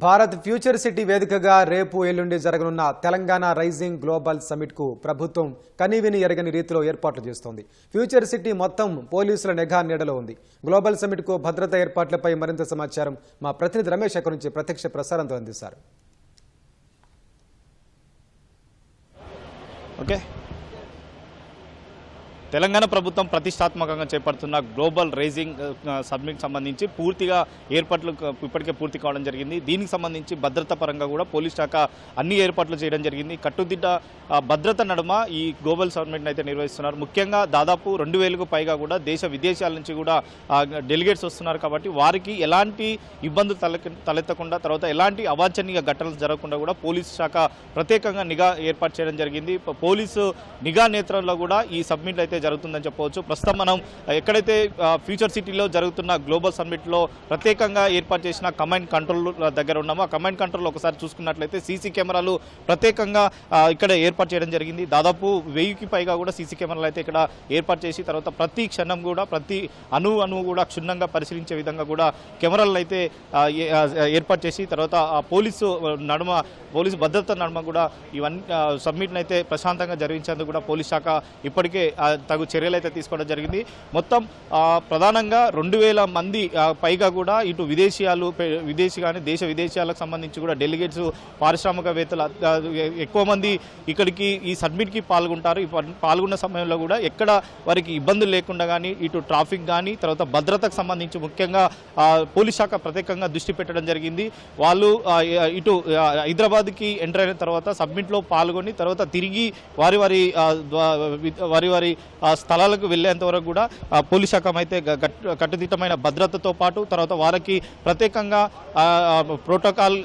Bharat future city వేదికగా రేపు ఎల్లుండి జరగనున్న తెలంగాణ రైజింగ్ గ్లోబల్ సమిట్ కు ప్రభుత్వం కనీవిని ఎరగని రీతిలో ఏర్పాట్లు చేస్తోంది. ఫ్యూచర్ సిటీ మొత్తం పోలీసుల నిఘా నీడలో ఉంది. గ్లోబల్ సమిట్ కు భద్రతా ఏర్పాట్లపై మరింత సమాచారం మా ప్రతినిధి రమేష్ అక్కడి నుంచి ప్రత్యక్ష ప్రసారంతో అందిస్తారు. తెలంగాణ ప్రభుత్వం ప్రతిష్టాత్మకంగా చేపడుతున్న గ్లోబల్ రైజింగ్ సబ్మిట్ సంబంధించి పూర్తిగా ఏర్పాట్లు ఇప్పటికే పూర్తి కావడం జరిగింది. దీనికి సంబంధించి భద్రతా పరంగా కూడా పోలీస్ శాఖ అన్ని ఏర్పాట్లు చేయడం జరిగింది. కట్టుదిట్ట భద్రత నడుమ ఈ గ్లోబల్ సబ్మిట్ని అయితే నిర్వహిస్తున్నారు. ముఖ్యంగా దాదాపు 2000కు పైగా కూడా దేశ విదేశాల నుంచి కూడా డెలిగేట్స్ వస్తున్నారు. కాబట్టి వారికి ఎలాంటి ఇబ్బందులు తలెత్తకుండా, తర్వాత ఎలాంటి అవాంఛనీయ ఘటనలు జరగకుండా కూడా పోలీసు శాఖ ప్రత్యేకంగా నిఘా ఏర్పాటు చేయడం జరిగింది. పోలీసు నిఘా నేత్రంలో కూడా ఈ సబ్మిట్ అయితే జరుగుతుందని చెప్పవచ్చు. ప్రస్తుతం మనం ఎక్కడైతే ఫ్యూచర్ సిటీలో జరుగుతున్న గ్లోబల్ సమ్మిట్లో ప్రత్యేకంగా ఏర్పాటు చేసిన కమాండ్ కంట్రోల్ దగ్గర ఉన్నామో, ఆ కమాండ్ కంట్రోల్ ఒకసారి చూసుకున్నట్లయితే సీసీ కెమెరాలు ప్రత్యేకంగా ఇక్కడ ఏర్పాటు చేయడం జరిగింది. దాదాపు 1000కి పైగా కూడా సీసీ కెమెరాలు అయితే ఇక్కడ ఏర్పాటు చేసి తర్వాత ప్రతి క్షణం కూడా ప్రతి అణువు కూడా క్షుణ్ణంగా పరిశీలించే విధంగా కూడా కెమెరాలను అయితే ఏర్పాటు చేసి తర్వాత పోలీసు భద్రత నడుమ కూడా ఇవన్నీ సబ్మిట్ని అయితే ప్రశాంతంగా జరిగించేందుకు కూడా పోలీస్ శాఖ ఇప్పటికే తగు చర్యలు అయితే తీసుకోవడం జరిగింది. మొత్తం ప్రధానంగా 2000 మంది పైగా కూడా ఇటు విదేశీ కానీ దేశ విదేశాలకు సంబంధించి కూడా డెలిగేట్స్, పారిశ్రామికవేత్తలు ఎక్కువ మంది ఇక్కడికి ఈ సబ్మిట్కి పాల్గొంటారు. పాల్గొన్న సమయంలో కూడా ఎక్కడ వారికి ఇబ్బందులు లేకుండా కానీ ఇటు ట్రాఫిక్ కానీ తర్వాత భద్రతకు సంబంధించి ముఖ్యంగా పోలీస్ శాఖ ప్రత్యేకంగా దృష్టి పెట్టడం జరిగింది. వాళ్ళు ఇటు హైదరాబాద్కి ఎంటర్ అయిన తర్వాత సబ్మిట్లో పాల్గొని తర్వాత తిరిగి వారి స్థలాలకు వెళ్లేంత వరకు కూడా పోలీస్ శాఖ అయితే కట్టుదిట్టమైన భద్రతతో పాటు తర్వాత వారికి ప్రత్యేకంగా ప్రోటోకాల్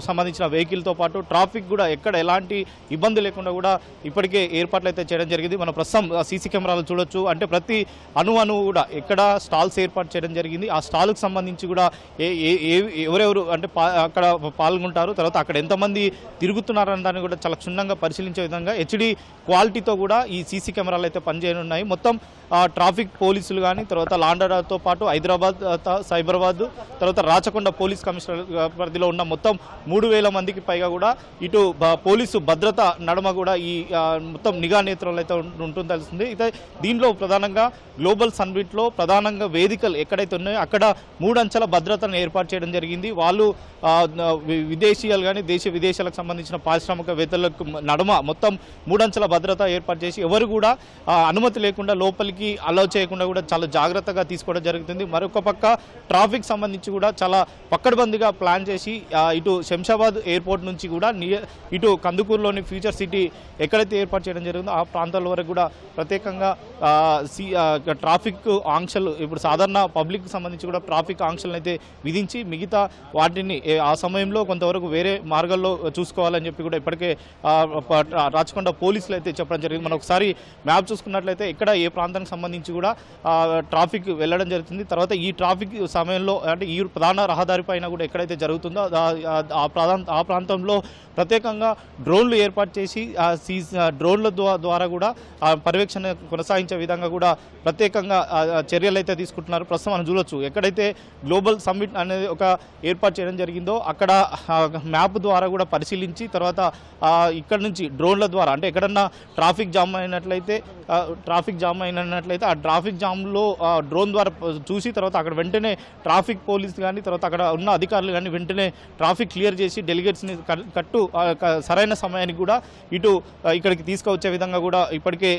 సంబంధించిన వెహికల్తో పాటు ట్రాఫిక్ కూడా ఎక్కడ ఎలాంటి ఇబ్బంది లేకుండా కూడా ఇప్పటికే ఏర్పాట్లు అయితే చేయడం జరిగింది. మనం ప్రస్తుతం సీసీ కెమెరాలు చూడొచ్చు. అంటే ప్రతి అణువు కూడా ఎక్కడ స్టాల్స్ ఏర్పాటు చేయడం జరిగింది. ఆ స్టాల్కి సంబంధించి కూడా ఎవరెవరు అంటే అక్కడ పాల్గొంటారు, తర్వాత అక్కడ ఎంతమంది తిరుగుతున్నారన్న దాన్ని కూడా చాలా క్షుణ్ణంగా పరిశీలించే విధంగా హెచ్డి క్వాలిటీతో కూడా ఈ సీసీ కెమెరాలు అయితే పనిచేయనున్నాయి. మొత్తం ట్రాఫిక్ పోలీసులు కానీ తర్వాత లాండర్తో పాటు హైదరాబాద్, సైబరాబాద్, తర్వాత రాచకొండ పోలీస్ కమిషనర్ పరిధిలో ఉన్న మొత్తం 3000 మందికి పైగా కూడా ఇటు పోలీసు భద్రత నడుమ కూడా ఈ మొత్తం నిఘా నేత్రంలో అయితే ఉంటుందని తెలుస్తుంది. అయితే దీనిలో ప్రధానంగా గ్లోబల్ సమ్మిట్లో ప్రధానంగా వేదికలు ఎక్కడైతే ఉన్నాయో అక్కడ 3 అంచెల భద్రతను ఏర్పాటు చేయడం జరిగింది. వాళ్ళు విదేశీయాలు కానీ దేశ విదేశాలకు సంబంధించిన పారిశ్రామికవేత్తలకు నడుమ మొత్తం 3 అంచెల భద్రత ఏర్పాటు చేసి ఎవరు కూడా అనుమతి లేకుండా లోపలికి అలౌ చేయకుండా కూడా చాలా జాగ్రత్తగా తీసుకోవడం జరుగుతుంది. మరొక పక్క ట్రాఫిక్ సంబంధించి కూడా చాలా పక్కడబందిగా ప్లాన్ చేసి ఇటు శంషాబాద్ ఎయిర్పోర్ట్ నుంచి కూడా ఇటు కందుకూరులోని ఫ్యూచర్ సిటీ ఎక్కడైతే ఏర్పాటు చేయడం జరిగిందో ఆ ప్రాంతాల వరకు కూడా ప్రత్యేకంగా ట్రాఫిక్ ఆంక్షలు ఇప్పుడు సాధారణ పబ్లిక్ సంబంధించి కూడా ట్రాఫిక్ ఆంక్షలను అయితే విధించి మిగతా వాటిని ఆ సమయంలో కొంతవరకు వేరే మార్గాల్లో చూసుకోవాలని చెప్పి కూడా ఇప్పటికే రాచకొండ పోలీసులు అయితే చెప్పడం జరిగింది. మనం ఒకసారి మ్యాప్ చూసుకున్నట్లయితే ఇక్కడ ఏ ప్రాంతానికి సంబంధించి కూడా ట్రాఫిక్ వెళ్ళడం జరుగుతుంది. తర్వాత ఈ ట్రాఫిక్ సమయంలో అంటే ఈ ప్రధాన రహదారి పైన కూడా ఎక్కడైతే జరుగుతుందో ఆ ప్రాంతంలో ప్రత్యేకంగా డ్రోన్లు ఏర్పాటు చేసి డ్రోన్ల ద్వారా కూడా పర్యవేక్షణ కొనసాగించే విధంగా కూడా ప్రత్యేకంగా చర్యలు అయితే తీసుకుంటున్నారు. ప్రస్తుతం మనం చూడొచ్చు ఎక్కడైతే గ్లోబల్ సమ్మిట్ అనేది ఒక ఏర్పాటు చేయడం జరిగిందో అక్కడ మ్యాప్ ద్వారా కూడా పరిశీలించి తర్వాత ఇక్కడ నుంచి డ్రోన్ల ద్వారా అంటే ఎక్కడన్నా ట్రాఫిక్ జామ్ అయినట్లయితే ఆ ట్రాఫిక్ జామ్లో డ్రోన్ ద్వారా చూసి తర్వాత అక్కడ వెంటనే ట్రాఫిక్ పోలీస్ కానీ తర్వాత అక్కడ ఉన్న అధికారులు కానీ వెంటనే ట్రాఫిక్ క్లియర్ చేసి డెలిగేట్స్ని సరైన సమయానికి కూడా ఇక్కడికి తీసుకువచ్చే విధంగా కూడా ఇప్పటికే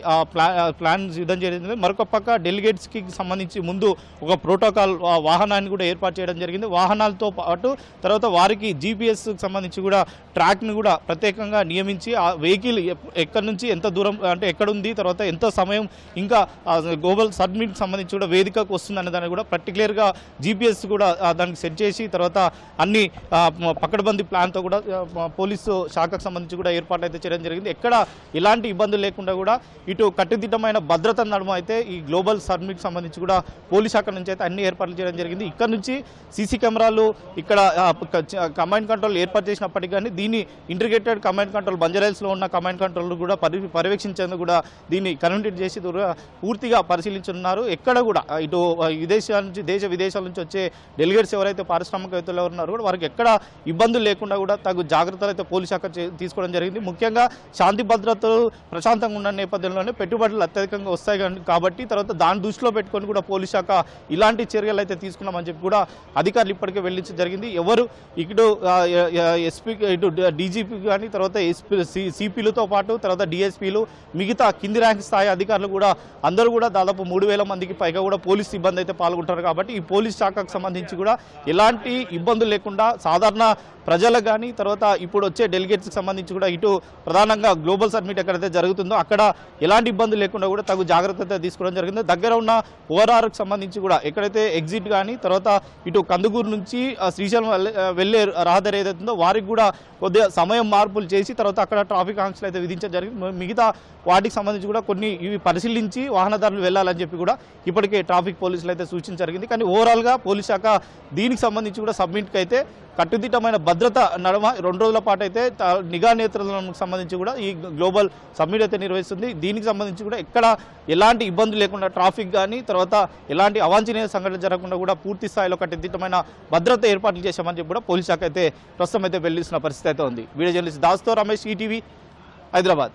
ప్లాన్ సిద్ధం చేయడం. మరొక పక్క డెలిగేట్స్కి సంబంధించి ముందు ఒక ప్రోటోకాల్ వాహనాన్ని కూడా ఏర్పాటు చేయడం జరిగింది. వాహనాలతో పాటు తర్వాత వారికి జీపీఎస్కి సంబంధించి కూడా ట్రాక్ని కూడా ప్రత్యేకంగా నియమించి ఆ వెహికల్ ఎక్కడి నుంచి ఎంత దూరం అంటే ఎక్కడుంది, తర్వాత ఎంత సమయం ఇంకా గ్లోబల్ సబ్మిట్ సంబంధించి కూడా వేదికకు వస్తుందనే దాన్ని కూడా పర్టికులర్గా జీపీఎస్ కూడా దానికి సెట్ చేసి తర్వాత అన్ని పకడ్బందీ ప్లాన్తో కూడా పోలీసు శాఖకు సంబంధించి కూడా ఏర్పాట్లు అయితే చేయడం జరిగింది. ఎక్కడ ఎలాంటి ఇబ్బందులు లేకుండా కూడా ఇటు కట్టుదిట్టమైన భద్రత నడుమ అయితే ఈ గ్లోబల్ సబ్మిట్ సంబంధించి కూడా పోలీస్ శాఖ నుంచి అయితే అన్ని ఏర్పాట్లు చేయడం జరిగింది. ఇక్కడ నుంచి సీసీ కెమెరాలు ఇక్కడ కమాండ్ కంట్రోల్ ఏర్పాటు చేసినప్పటికీ కానీ దీన్ని ఇంటిగ్రేటెడ్ కమాండ్ కంట్రోల్ బంజారాహిల్స్లో ఉన్న కమాండ్ కంట్రోల్ కూడా పర్యవేక్షించేందుకు కూడా దీన్ని కన్వర్ట్ చేసి పూర్తి పూర్తిగా పరిశీలించున్నారు. ఎక్కడ కూడా ఇటు విదేశాల నుంచి దేశ విదేశాల నుంచి వచ్చే డెలిగేట్స్ ఎవరైతే పారిశ్రామికవేత్తలు ఉన్నారో కూడా వారికి ఎక్కడ ఇబ్బందులు లేకుండా కూడా తగు జాగ్రత్తలు అయితే పోలీస్ శాఖ తీసుకోవడం జరిగింది. ముఖ్యంగా శాంతి భద్రతలు ప్రశాంతంగా ఉన్న నేపథ్యంలోనే పెట్టుబడులు అత్యధికంగా వస్తాయి కాబట్టి తర్వాత దాన్ని దృష్టిలో పెట్టుకొని కూడా పోలీస్ శాఖ ఇలాంటి చర్యలు అయితే తీసుకున్నామని చెప్పి కూడా అధికారులు ఇప్పటికే వెల్లడించడం జరిగింది. ఎవరు ఇటు ఎస్పీ ఇటు డీజీపీ కానీ తర్వాత సిపిలతో పాటు తర్వాత డిఎస్పీలు మిగతా కింది ర్యాంక్ స్థాయి అధికారులు కూడా అందరూ కూడా దాదాపు 3,000 మందికి పైగా కూడా పోలీస్ సిబ్బంది అయితే పాల్గొంటారు. కాబట్టి ఈ పోలీస్ శాఖకు సంబంధించి కూడా ఎలాంటి ఇబ్బందులు లేకుండా సాధారణ ప్రజలకు కానీ తర్వాత ఇప్పుడు వచ్చే డెలిగేట్స్కి సంబంధించి కూడా ఇటు ప్రధానంగా గ్లోబల్ సమ్మిట్ ఎక్కడైతే జరుగుతుందో అక్కడ ఎలాంటి ఇబ్బందులు లేకుండా కూడా తగు జాగ్రత్త తీసుకోవడం జరిగింది. దగ్గర ఉన్న ఓఆర్ఆర్కి సంబంధించి కూడా ఎక్కడైతే ఎగ్జిట్ కానీ తర్వాత ఇటు కందుకూరు నుంచి శ్రీశైలం వెళ్ళే రహదారి ఏదైతుందో వారికి కూడా కొద్దిగా సమయం మార్పులు చేసి తర్వాత అక్కడ ట్రాఫిక్ ఆంక్షలు అయితే విధించడం జరిగింది. మిగతా వాటికి సంబంధించి కూడా కొన్ని ఇవి పరిశీలించి వాహనదారులు వెళ్ళాలని చెప్పి కూడా ఇప్పటికే ట్రాఫిక్ పోలీసులు అయితే సూచించడం జరిగింది. కానీ ఓవరాల్గా పోలీస్ శాఖ దీనికి సంబంధించి కూడా సబ్మిట్కి అయితే కట్టుదిట్టమైన భద్రత నడమ 2 రోజుల పాటు అయితే నిఘా నేతృత్వానికి సంబంధించి కూడా ఈ గ్లోబల్ సమ్మిట్ అయితే నిర్వహిస్తుంది. దీనికి సంబంధించి కూడా ఎక్కడ ఎలాంటి ఇబ్బందులు లేకుండా ట్రాఫిక్ కానీ తర్వాత ఎలాంటి అవాంఛనీయ సంఘటన జరగకుండా కూడా పూర్తి స్థాయిలో కట్టుదిట్టమైన భద్రత ఏర్పాట్లు చేశామని చెప్పి కూడా పోలీస్ శాఖ అయితే ప్రస్తుతం అయితే వెళ్లిస్తున్న పరిస్థితి అయితే ఉంది. వీడియో జర్నలిస్ట్ దాస్తో రమేష్, ఈటీవీ, హైదరాబాద్.